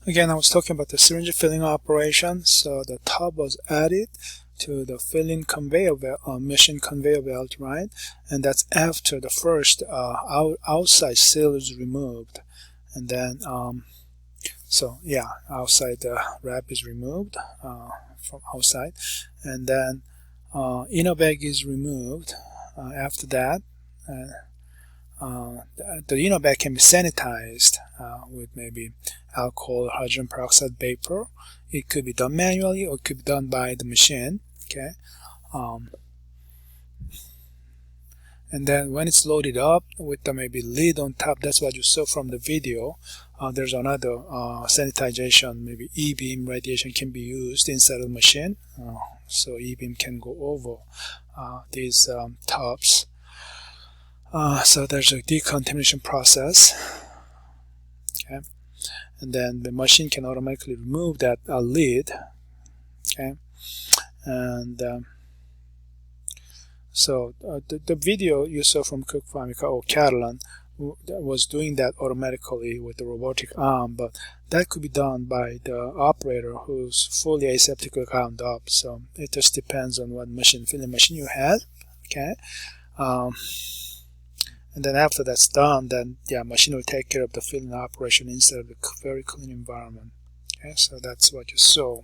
Again, I was talking about the syringe filling operation. So the tub was added to the filling conveyor belt, machine conveyor belt, right? And that's after the first outside seal is removed. And then, so yeah, outside the wrap is removed from outside. And then inner bag is removed after that. The inner bag can be sanitized with maybe alcohol, hydrogen peroxide vapor. It could be done manually or it could be done by the machine. Okay, and then when it's loaded up with the maybe lid on top, that's what you saw from the video. There's another sanitization, maybe E-beam radiation can be used inside of the machine. So E-beam can go over these tubs. So there's a decontamination process. Okay, and then the machine can automatically remove that lid. Okay, and so the video you saw from Cook Pharmica or Catalan was doing that automatically with the robotic arm, but that could be done by the operator who's fully aseptic or ground up. So it just depends on what filling machine you had. Okay, and then after that's done, then yeah, machine will take care of the filling operation inside of a very clean environment. Okay, so that's what you saw.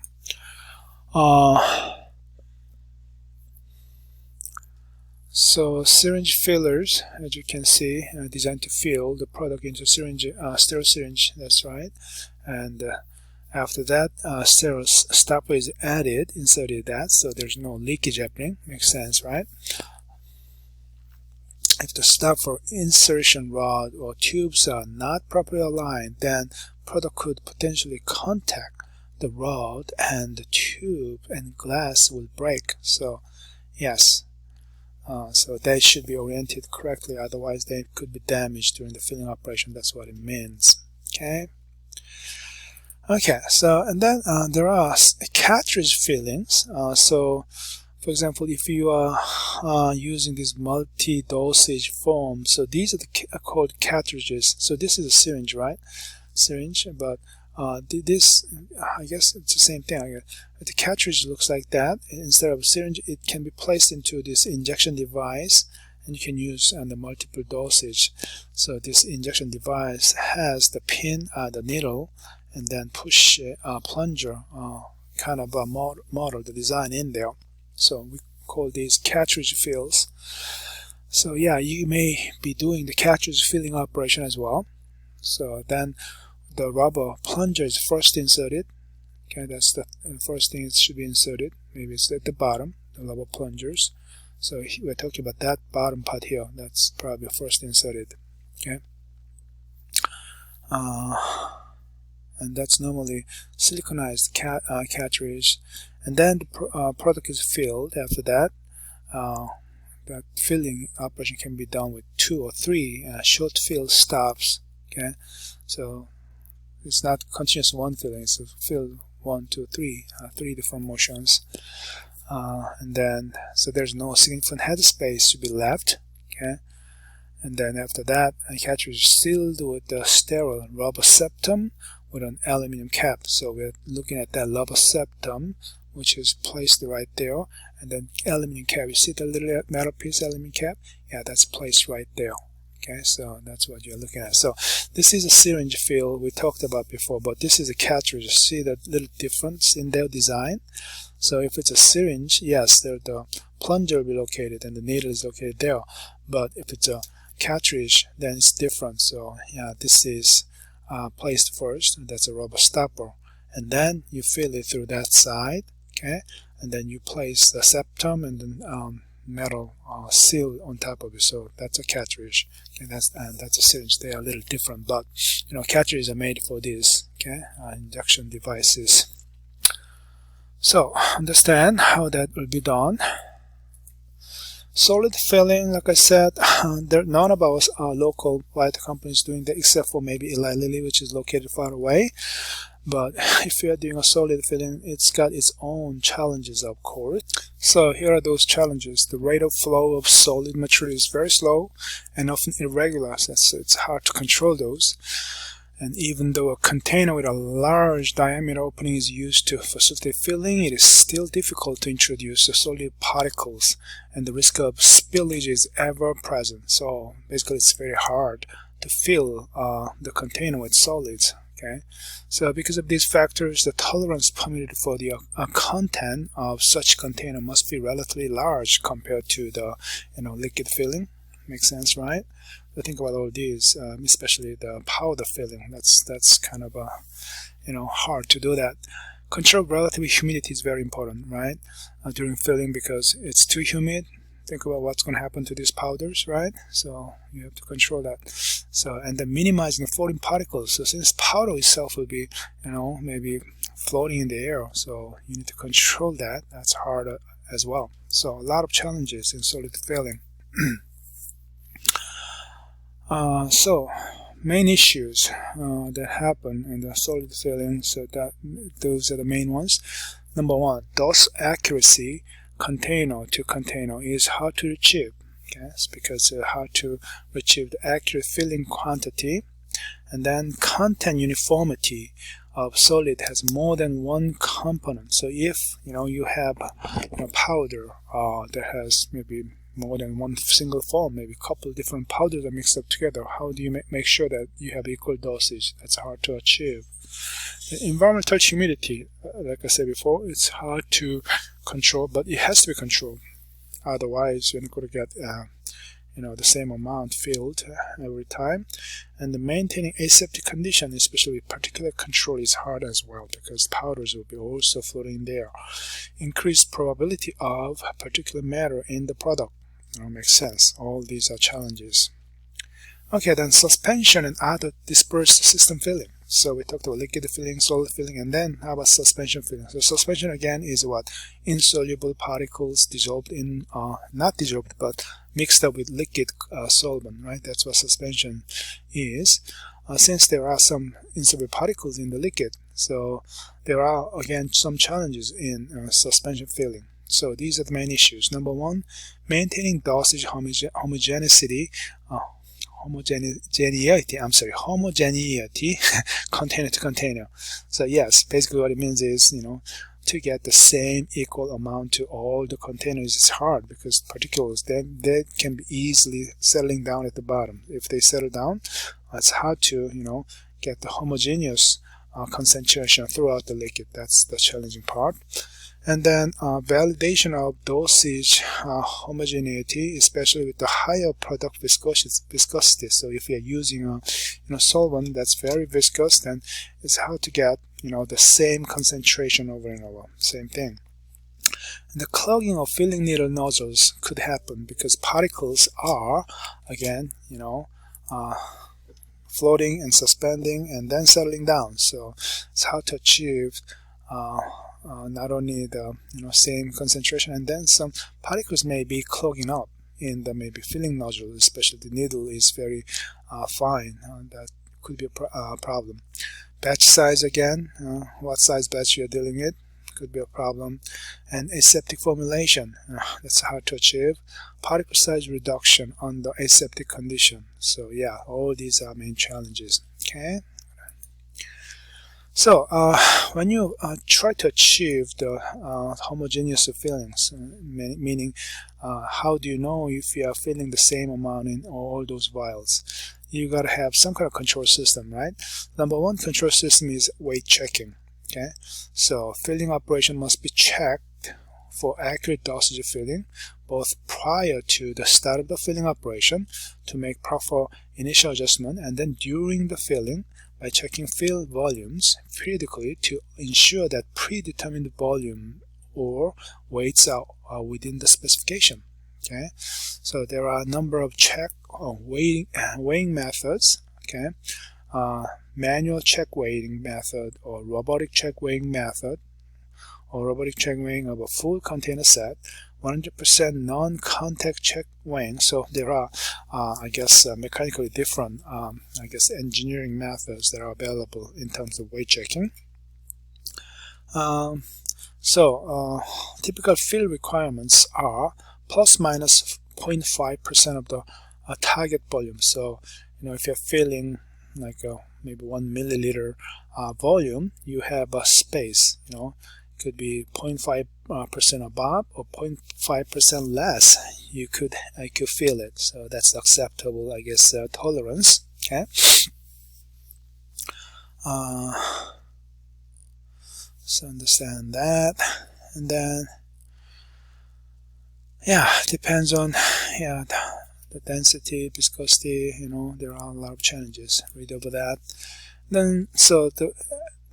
So syringe fillers, as you can see, designed to fill the product into syringe, sterile syringe. That's right. And after that, sterile stopper is added, inserted that, so there's no leakage happening. Makes sense, right? If the stopper insertion rod or tubes are not properly aligned, then product could potentially contact the rod and the tube, and glass will break. So yes. So they should be oriented correctly, otherwise they could be damaged during the filling operation. That's what it means. Okay. Okay. So and then there are cartridge fillings. So, for example, if you are using this multi-dosage form, so these are called cartridges. So this is a syringe, right? Syringe, but this, I guess it's the same thing. The cartridge looks like that. Instead of a syringe, it can be placed into this injection device, and you can use the multiple dosage. So this injection device has the pin, the needle, and then push plunger, kind of a model, the design in there. So we call these cartridge fills. So yeah, you may be doing the cartridge filling operation as well. So then the rubber plunger is first inserted. Okay, that's the first thing it should be inserted. Maybe it's at the bottom, the rubber plungers. So we're talking about that bottom part here. That's probably first inserted. Okay, and that's normally siliconized cartridge. And then the product is filled. After that, that filling operation can be done with 2 or 3 short fill stops. Okay, so it's not continuous one filling, it's a fill 1, 2, 3, 3 different motions. And then, so there's no significant headspace to be left. Okay, and then after that, a cartridge is sealed with the sterile rubber septum with an aluminum cap. So we're looking at that rubber septum, which is placed right there, and then aluminum cap. You see the little metal piece, aluminum cap? Yeah, that's placed right there. Okay, so that's what you're looking at. So this is a syringe fill we talked about before, but this is a cartridge. See that little difference in their design? So if it's a syringe, yes, the plunger will be located and the needle is located there. But if it's a cartridge, then it's different. So yeah, this is placed first. That's a rubber stopper, and then you fill it through that side. Okay, and then you place the septum and then metal seal on top of it. So that's a cartridge. Okay, that's a syringe. They are a little different, but you know, cartridges are made for this. Okay, injection devices. So understand how that will be done. Solid filling, like I said, none of our local biotech companies doing that, except for maybe Eli Lilly, which is located far away. But if you are doing a solid filling, it's got its own challenges, of course. So here are those challenges. The rate of flow of solid material is very slow and often irregular, so it's hard to control those. And even though a container with a large diameter opening is used to facilitate filling, it is still difficult to introduce the solid particles, and the risk of spillage is ever present. So basically it's very hard to fill the container with solids. Okay, so because of these factors, the tolerance permitted for the content of such container must be relatively large compared to the liquid filling. Makes sense, right? So think about all these, especially the powder filling. That's kind of hard to do that. Control of relative humidity is very important, right? During filling, because it's too humid. Think about what's going to happen to these powders, right? So you have to control that. So, and then minimizing the floating particles. So since powder itself will be, maybe floating in the air, so you need to control that. That's hard as well. So a lot of challenges in solid filling. So main issues that happen in the solid filling. So those are the main ones. Number one, dose accuracy. Container to container is hard to achieve. Okay, it's because how to achieve the accurate filling quantity. And then content uniformity of solid has more than one component. So if you have powder that has maybe more than one single form, maybe a couple of different powders are mixed up together, how do you make sure that you have equal dosage? That's hard to achieve. The environmental humidity, like I said before, it's hard to control, but it has to be controlled. Otherwise, you're not going to get the same amount filled every time. And the maintaining aseptic condition, especially with particulate control, is hard as well, because powders will be also floating there. Increased probability of particulate matter in the product. Makes sense. All these are challenges. Okay, then suspension and other dispersed system filling. So we talked about liquid filling, solid filling, and then how about suspension filling? So suspension again is what? Insoluble particles dissolved in, not dissolved, but mixed up with liquid solvent, right? That's what suspension is. Since there are some insoluble particles in the liquid, so there are again some challenges in suspension filling. So these are the main issues. Number one, maintaining dosage homogeneity, container to container. So yes, basically what it means is, to get the same equal amount to all the containers is hard, because particles, they can be easily settling down at the bottom. If they settle down, it's hard to, get the homogeneous concentration throughout the liquid. That's the challenging part. And then validation of dosage homogeneity, especially with the higher product viscosity. So if you're using a solvent that's very viscous, then it's hard to get the same concentration over and over. Same thing. And the clogging of filling needle nozzles could happen because particles are again floating and suspending and then settling down. So it's hard to achieve not only the same concentration, and then some particles may be clogging up in the maybe filling nozzle, especially the needle is very fine. That could be a problem. Batch size again, what size batch you're dealing with could be a problem. And aseptic formulation, that's hard to achieve. Particle size reduction under aseptic condition. So yeah, all these are main challenges. Okay. So when you try to achieve the homogeneous fillings, meaning how do you know if you are filling the same amount in all those vials? You got to have some kind of control system, right? Number one control system is weight checking. Okay, so filling operation must be checked for accurate dosage of filling, both prior to the start of the filling operation to make proper initial adjustment, and then during the filling by checking fill volumes periodically to ensure that predetermined volume or weights are within the specification. Okay, so there are a number of weighing methods. Okay, manual check weighing method, or robotic check weighing method, or robotic check weighing of a full container set, 100% non-contact check weighing. So there are, I guess, mechanically different, engineering methods that are available in terms of weight checking. Typical fill requirements are plus minus 0.5% of the target volume. So, if you're filling like maybe 1 milliliter volume, you have a space, you know, it could be 0.5% above or 0.5% less. You could feel it. So that's acceptable, I guess, tolerance. Okay. So understand that, and then yeah, depends on the density, viscosity. You know, there are a lot of challenges. Read over that. Then so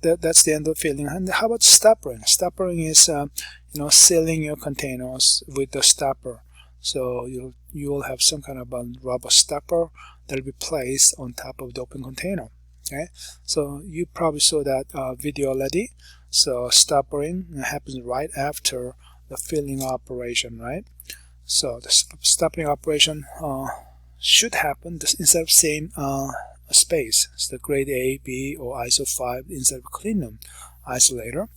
that's the end of filling. And how about stoppering? Stoppering is you know, sealing your containers with the stopper. So you will have some kind of a rubber stopper that will be placed on top of the open container. Okay, so you probably saw that video already. So stoppering happens right after the filling operation, right? So the stoppering operation should happen instead of same space. So the grade A, B, or ISO 5 instead of clean room isolator.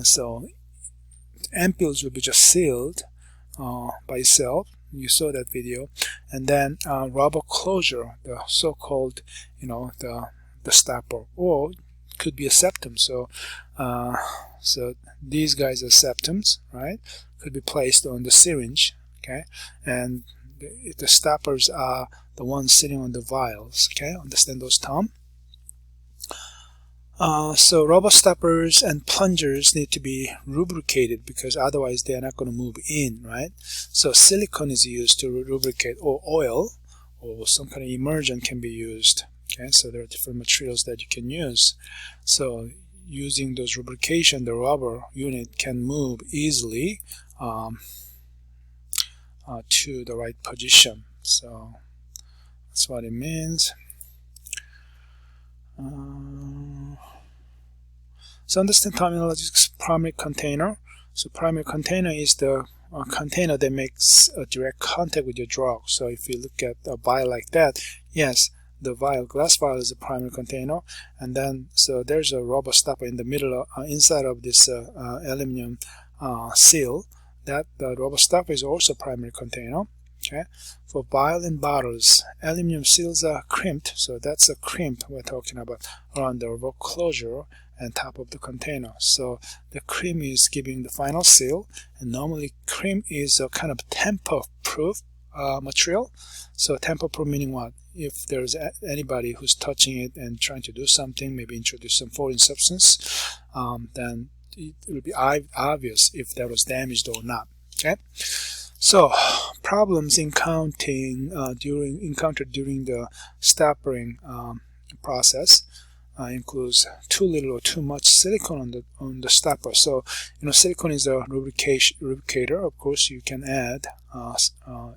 So ampules will be just sealed by itself. You saw that video, and then rubber closure, the so-called, you know, the stopper, or could be a septum. So so these guys are septums, right? Could be placed on the syringe. Okay, and the stoppers are the ones sitting on the vials. Okay, understand those terms? So rubber stoppers and plungers need to be lubricated, because otherwise they are not going to move in, right? So silicone is used to lubricate, or oil, or some kind of emulsion can be used. Okay, so there are different materials that you can use. So using those lubrication, the rubber unit can move easily to the right position. So that's what it means. So understand terminology. Primary container. So primary container is the container that makes a direct contact with your drug. So if you look at a vial like that, yes, the vial, glass vial, is a primary container, and then so there's a rubber stopper in the middle, inside of this aluminum seal. That the rubber stopper is also a primary container. Okay, for vial and bottles, aluminum seals are crimped, so that's a crimp we're talking about around the rubber closure and top of the container. So the crimp is giving the final seal, and normally crimp is a kind of tamper-proof material. So tamper-proof meaning what? If there's anybody who's touching it and trying to do something, maybe introduce some foreign substance, then it will be obvious if that was damaged or not. Okay. So problems encountered during the stoppering process includes too little or too much silicone on the stopper. So you know, silicone is a lubricator. Of course, you can add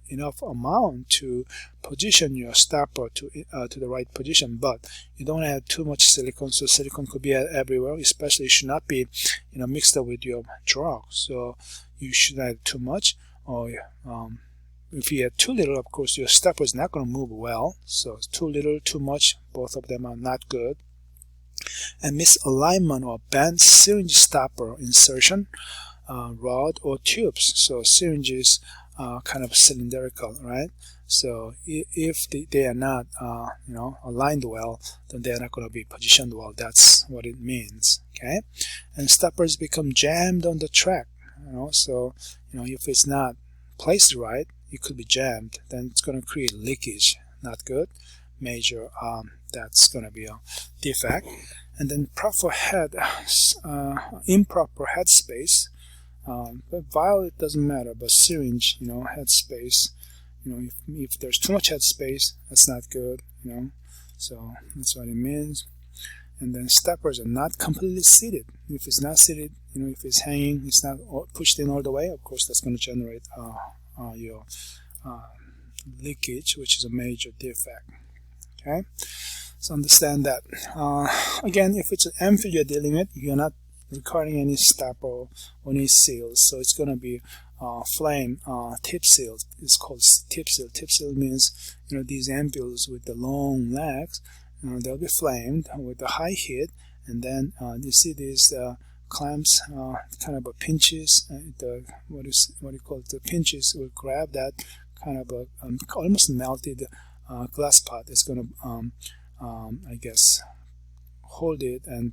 enough amount to position your stopper to the right position, but you don't add too much silicone. So silicone could be everywhere, especially it should not be, you know, mixed up with your drug. So you should add too much, or if you add too little, of course your stopper is not going to move well. So too little, too much, both of them are not good. And misalignment or bent syringe stopper insertion, rod or tubes. So syringes are kind of cylindrical, right? So if they are not you know, aligned well, then they are not going to be positioned well. That's what it means. Okay, and stoppers become jammed on the track. You know, so you know, if it's not placed right, it could be jammed. Then it's going to create leakage. Not good. Major. That's going to be a defect. And then improper head space. But vial, it doesn't matter, but syringe, you know, head space. You know, if there's too much head space, that's not good. You know, so that's what it means. And then stoppers are not completely seated. If it's not seated, you know, if it's hanging, it's not pushed in all the way, of course that's going to generate your leakage, which is a major defect. Okay, so understand that. Again, if it's an ampule you're dealing with, you're not requiring any stopper or any seals, so it's going to be flame tip seal. It's called tip seal. Tip seal means, you know, these ampules with the long legs, they'll be flamed with a high heat, and then you see these clamps, kind of a pinches. What you call it? The pinches will grab that kind of a almost melted glass pot. It's going to I guess hold it and